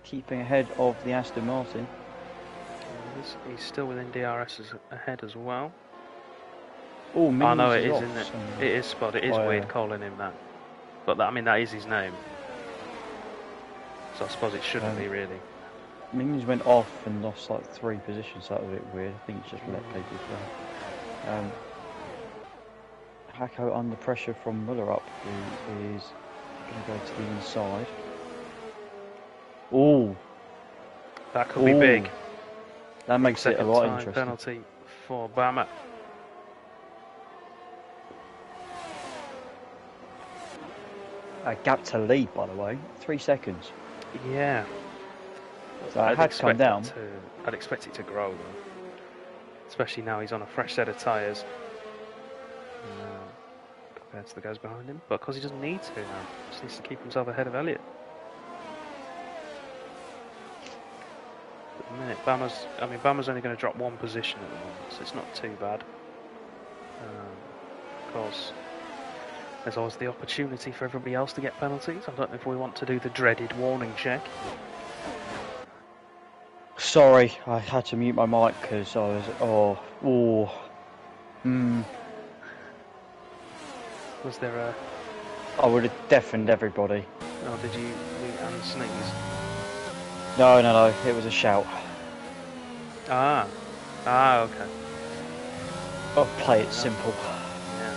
keeping ahead of the Aston Martin. He's still within DRS ahead as well. Oh, no, it is, off, isn't it? so... It is Spud. It is weird calling him that. But that, I mean, that is his name. So I suppose it shouldn't be really. Minions went off and lost like 3 positions, so that was a bit weird. I think he's just let people go. Hacko under pressure from Muller up, who is going to go to the inside. Oh, that could be big. That makes it a lot interesting. Penalty for Bama. A gap to lead, by the way, 3 seconds. Yeah. So it had to come down. I'd expect it to grow though, especially now he's on a fresh set of tyres compared to the guys behind him. But because he doesn't need to now, just needs to keep himself ahead of Elliot. At the minute, Bama's only going to drop 1 position at the moment, so it's not too bad. Of course, there's always the opportunity for everybody else to get penalties. I don't know if we want to do the dreaded warning check. Sorry, I had to mute my mic because I was. Was there a... I would have deafened everybody. Oh, did you mute and sneeze? No, it was a shout. Ah, okay. I'll play it simple. Yeah.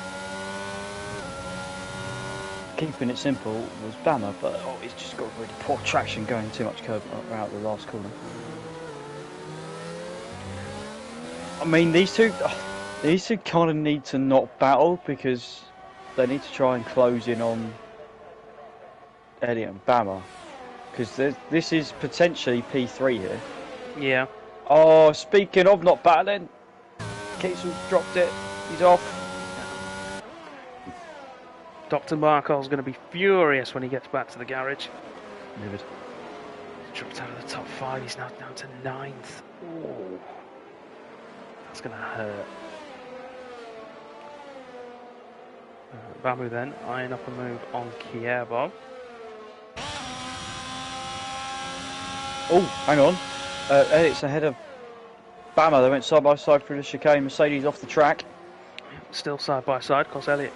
Keeping it simple was Bama, but he's just got really poor traction going too much curve out the last corner. I mean, these two kind of need to not battle because they need to try and close in on Elliot and Bama, because this is potentially P3 here. Yeah. Oh, speaking of not battling, Keitsel's dropped it. He's off. Dr. Markol's going to be furious when he gets back to the garage. Livid. He's dropped out of the top 5. He's now down to 9th. Ooh. That's going to hurt. Bamu then eyeing up a move on Kierbov. Oh, hang on. It's ahead of Bama. They went side by side through the chicane. Mercedes off the track. Still side by side because Elliot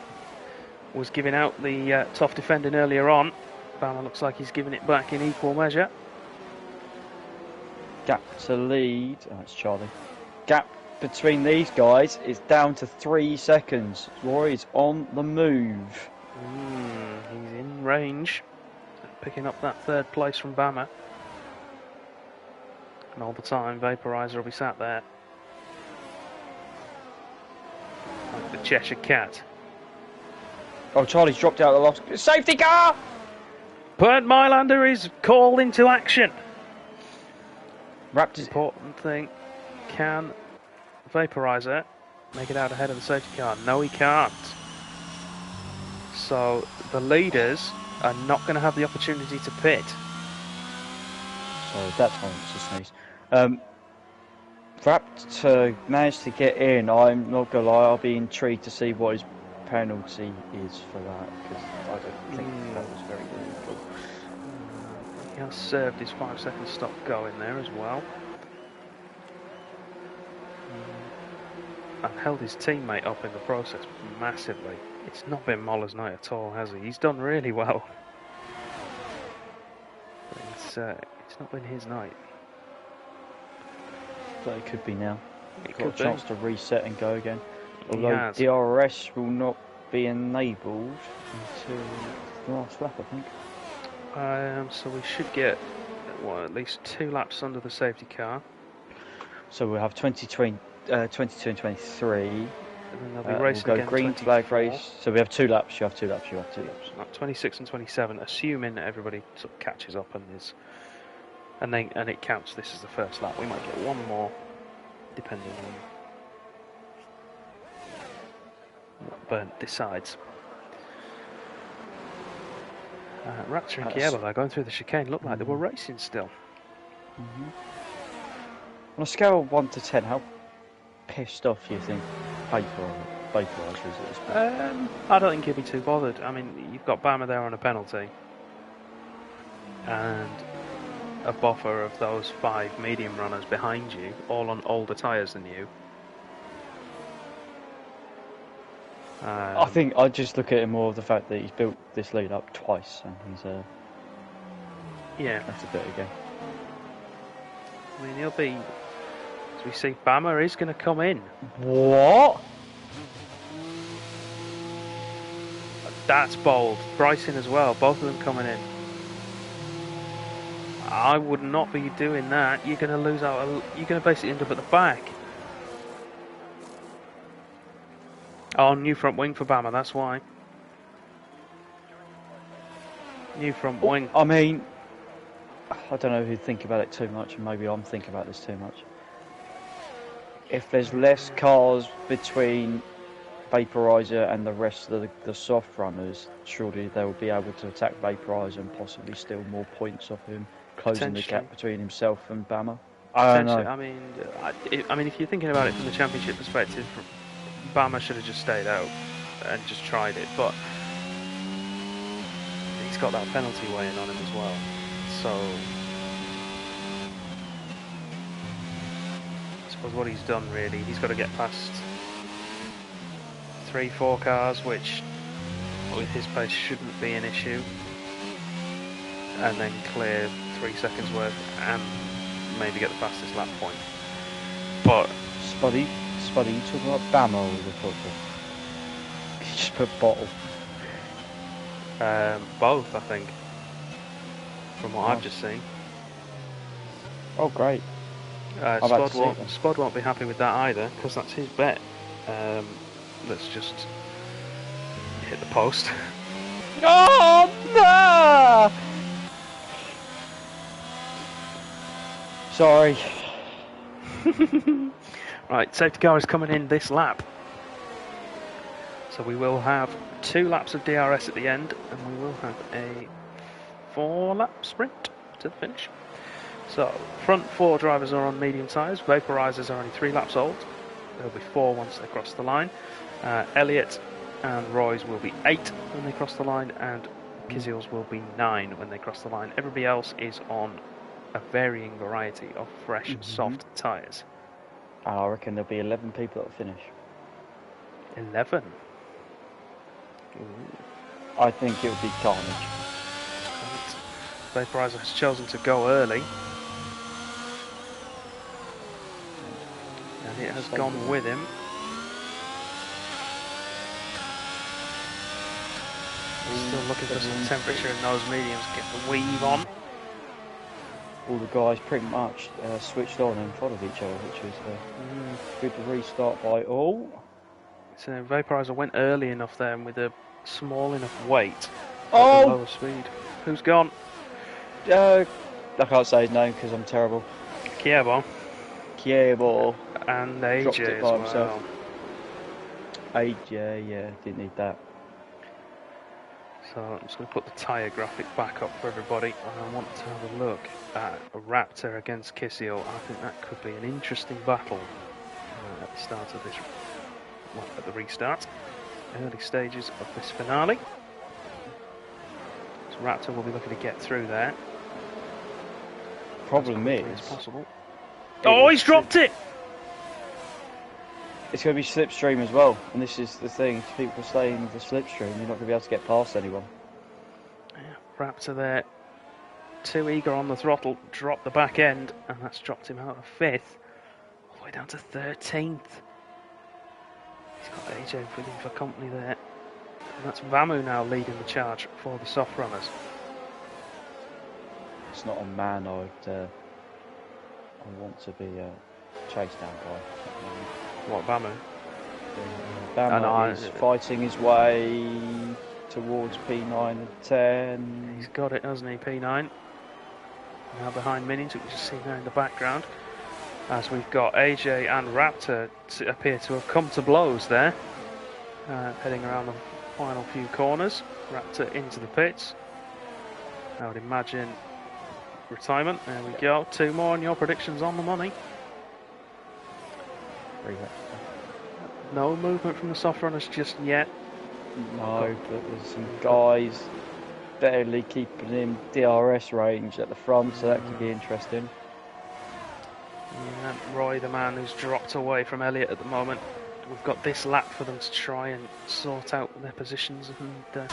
was giving out the tough defending earlier on. Bama looks like he's giving it back in equal measure. Gap to lead. Oh, it's Charlie. Gap between these guys is down to 3 seconds. Roy is on the move. He's in range, picking up that 3rd place from Bama. And all the time, Vaporizer will be sat there like the Cheshire Cat. Oh, Charlie's dropped out of the last. Safety car! Bernd Mailander is called into action. Wrapped his... Important thing. Can Vaporizer make it out ahead of the safety car? No, he can't. So the leaders are not going to have the opportunity to pit. Sorry, that time was a sneeze. Wrapped managed to get in. I'm not gonna lie, I'll be intrigued to see what his penalty is for that, because I don't think that was very illegal. He has served his 5-second stop going there as well. And held his teammate up in the process massively. It's not been Moller's night at all, has he? He's done really well. But it's not been his night. But it could be now. It Got a chance to reset and go again. Although He DRS will not be enabled until the last lap, I think. So we should get at least 2 laps under the safety car. So we'll have 22 and 23. And then they'll be racing we'll go again. green 24. flag race. So we have 2 laps. You have 2 laps. You have 2 laps. 26 and 27, assuming that everybody sort of catches up and it counts this as the first lap. We might get 1 more, depending on. burnt decides. Raptor and Kieba, they're going through the chicane, looked like they were racing still. On a scale of 1 to 10, how pissed off do you think Vaporizer is at this point? I don't think he'll be too bothered. I mean, you've got Bama there on a penalty. And a buffer of those 5 medium runners behind you, all on older tyres than you. I think I just look at it more of the fact that he's built this lead up twice, and he's yeah, that's a bit again. I mean, he'll be, as we see, Bama is going to come in. What? That's bold. Bryson as well, both of them coming in. I would not be doing that. You're going to lose out. You're going to basically end up at the back. Oh, new front wing for Bama, that's why. New front wing. I mean, I don't know who'd think about it too much, and maybe I'm thinking about this too much. If there's less cars between Vaporizer and the rest of the soft runners, surely they'll be able to attack Vaporizer and possibly steal more points off him, closing the gap between himself and Bama. I don't know. I mean, if you're thinking about it from the championship perspective, Bama should have just stayed out and just tried it, but he's got that penalty weighing on him as well. So I suppose what he's done really, he's got to get past 3-4 cars, which with his pace shouldn't be an issue, and then clear 3 seconds worth and maybe get the fastest lap point. But Spuddy, you talking about Bama or the football? You just put bottle. Both, I think, from what I've just seen. Oh, great. Spud won't be happy with that either, because that's his bet. Let's just hit the post. Oh, no! Sorry. Right, safety car is coming in this lap. So we will have 2 laps of DRS at the end, and we will have a 4-lap sprint to the finish. So, front 4 drivers are on medium tyres. Vaporizers are only 3 laps old. There'll be 4 once they cross the line. Elliott and Roy's will be 8 when they cross the line, and Kizil's will be 9 when they cross the line. Everybody else is on a varying variety of fresh, soft tyres. I reckon there'll be 11 people at the finish. 11? Ooh. I think it'll be carnage. Right. Vaporizer has chosen to go early. And it has gone with him. Still looking for some temperature in those mediums. Get the weave on. All the guys pretty much switched on and followed each other, which was a good restart by all. So Vaporizer went early enough there and with a small enough weight. Oh! Lower speed. Who's gone? I can't say his name because I'm terrible. Kiebo. And AJ dropped it by as himself. well. AJ, yeah, didn't need that. So I'm just going to put the tyre graphic back up for everybody, and I want to have a look at a Raptor against Kissio. I think that could be an interesting battle at the start of this, well, at the restart, early stages of this finale. So Raptor will be looking to get through there. Problem is, as possible. Oh, he's dropped it! It's going to be slipstream as well, and this is the thing. If people stay in the slipstream, you're not going to be able to get past anyone. Yeah, Raptor there, too eager on the throttle, dropped the back end, and that's dropped him out of 5th, all the way down to 13th. He's got AJ with him for company there, and that's Vamu now leading the charge for the soft runners. It's not a man I want to be chased down by. What, Vamu? Bama is fighting his way towards P9 and 10. He's got it, hasn't he, P9? Now behind Minions, we can just see there in the background. As we've got AJ and Raptor to appear to have come to blows there. heading around the final few corners. Raptor into the pits. I would imagine retirement. There we go. 2 more, and your predictions on the money. No movement from the soft runners just yet. No, but there's some guys barely keeping in DRS range at the front, so that could be interesting. Yeah, Roy, the man who's dropped away from Elliott at the moment. We've got this lap for them to try and sort out their positions and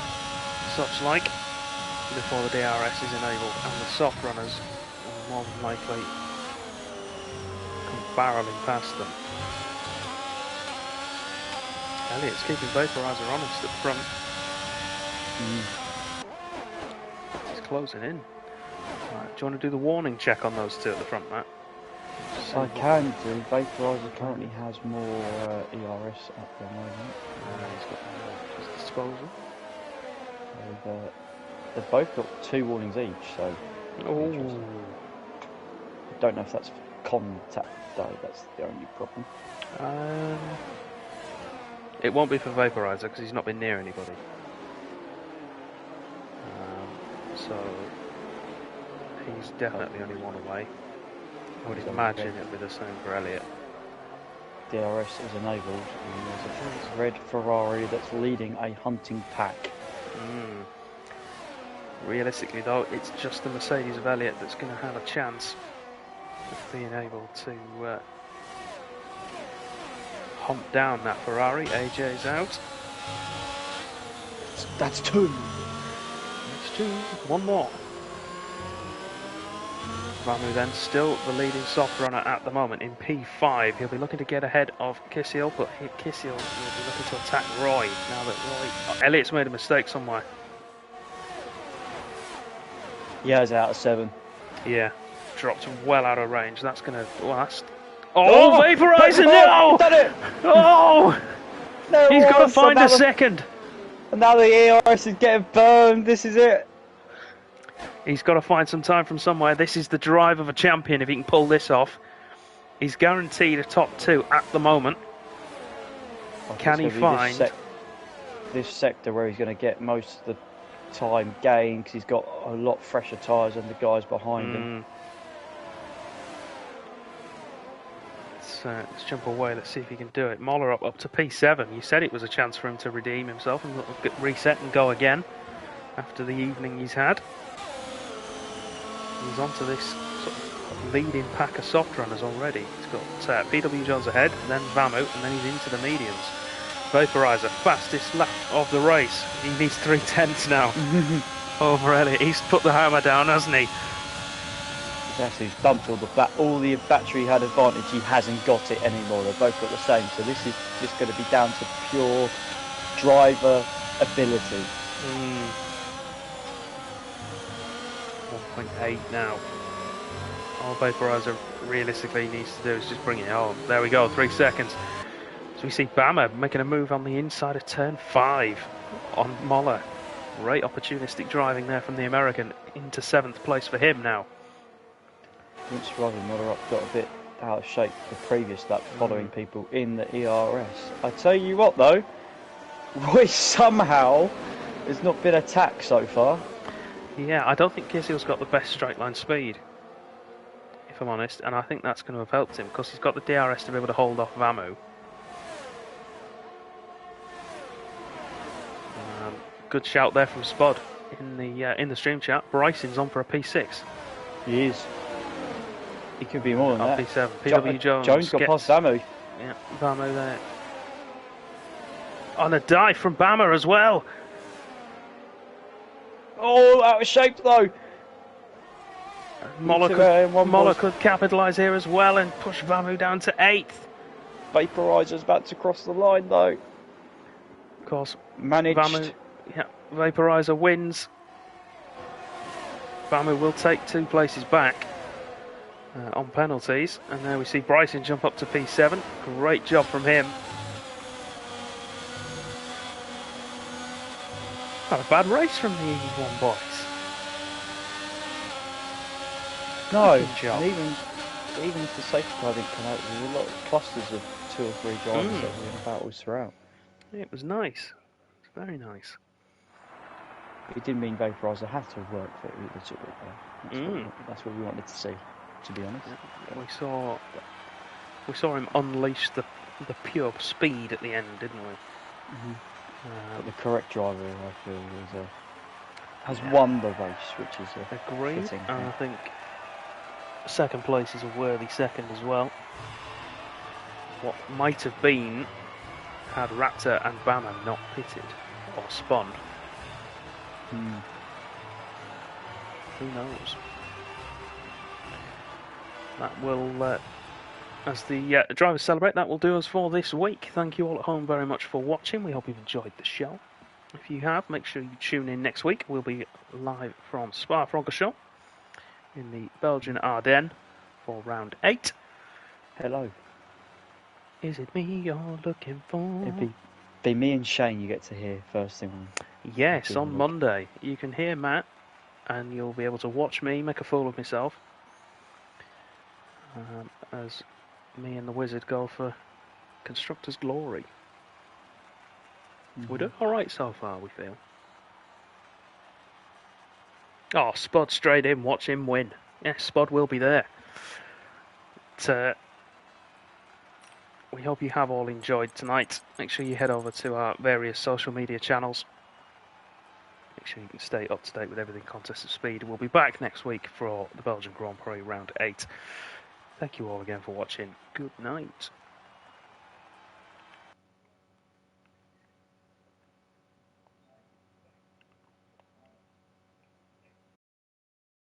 such like before the DRS is enabled, and the soft runners will more than likely come barreling past them. Elliott's keeping Vaporizer honest at the front. He's closing in. Right, do you want to do the warning check on those two at the front, Matt? I can do. Vaporizer currently has more ERS at the moment. He's got more at his disposal. They've both got 2 warnings each, so... Oh. I don't know if that's contact day, that's the only problem. It won't be for Vaporizer because he's not been near anybody. So he's definitely only 1 away. I would imagine it'll be the same for Elliott. DRS is enabled, and there's a red Ferrari that's leading a hunting pack. Realistically though, it's just the Mercedes of Elliott that's going to have a chance of being able to hunt down that Ferrari. AJ's out. That's 2. That's 2. 1 more. Vamu then still the leading soft runner at the moment in P5. He'll be looking to get ahead of Kisiel, but Kisiel will be looking to attack Roy now that Elliott's made a mistake somewhere. Yeah, he's out of 7. Yeah, dropped well out of range. That's going to last. Oh, Vaporizer! No! Done it! Oh! No, he's got to find a second. And now the ERS is getting burned. This is it. He's got to find some time from somewhere. This is the drive of a champion if he can pull this off. He's guaranteed a top 2 at the moment. Can he find this sector where he's going to get most of the time gain because he's got a lot fresher tyres than the guys behind him. Let's jump away. Let's see if he can do it. Moller up to P7. You said it was a chance for him to redeem himself and reset and go again after the evening he's had. He's onto this sort of leading pack of soft runners already. He's got PW Jones ahead, then Vamu, and then he's into the mediums. Vaporizer, fastest lap of the race. He needs 3/10 now over Elliott. He's put the hammer down, hasn't he? Yes, he's bumped all the battery had advantage. He hasn't got it anymore. They've both got the same. So this is just going to be down to pure driver ability. 1.8 now. All Vaporizer realistically needs to do is just bring it home. There we go, 3 seconds. So we see Bama making a move on the inside of turn 5 on Moller. Great opportunistic driving there from the American into 7th place for him now. Vince Rodden Moller up got a bit out of shape the previous lap following people in the ERS. I tell you what though, Roy somehow has not been attacked so far. Yeah, I don't think Kisiel's got the best straight line speed, if I'm honest, and I think that's going to have helped him because he's got the DRS to be able to hold off Vamu. Good shout there from Spud in the stream chat. Bryson's on for a P6. He is. He could be more than that. P7. PW Jones got past Vamu. Yeah, Vamu there. On a dive from Bama as well. Oh, out of shape though. Moller could capitalise here as well and push Vamu down to 8th. Vaporizer's about to cross the line though. Of course, managed. Vamu, yeah, Vaporizer wins. Vamu will take 2 places back on penalties, and there we see Bryson jump up to P7. Great job from him. Not a bad race from the EU1 boys. No, job. And even if the safety car didn't come out, there were a lot of clusters of 2 or 3 drivers that were in battles throughout. It was nice. It's very nice. It didn't mean vaporizer had to work for it at all. That's what we wanted to see, to be honest. Yeah. We saw him unleash the pure speed at the end, didn't we? But the correct driver, I feel, has won the race, which is agreed. fitting. And I think second place is a worthy second as well. What might have been had Raptor and Bama not pitted or spun. Who knows? That will, as the drivers celebrate, that will do us for this week. Thank you all at home very much for watching. We hope you've enjoyed the show. If you have, make sure you tune in next week. We'll be live from Spa-Francorchamps in the Belgian Ardennes for round 8. Hello. Is it me you're looking for? It'd be me and Shane you get to hear first thing. Yes, on Monday. You can hear Matt, and you'll be able to watch me make a fool of myself as me and the Wizard go for Constructors' Glory. We're doing alright so far, we feel. Oh, Spud straight in, watch him win. Yes, Spud will be there. But, we hope you have all enjoyed tonight. Make sure you head over to our various social media channels. Make sure you can stay up to date with everything Contest of Speed. We'll be back next week for the Belgian Grand Prix round 8. Thank you all again for watching. Good night.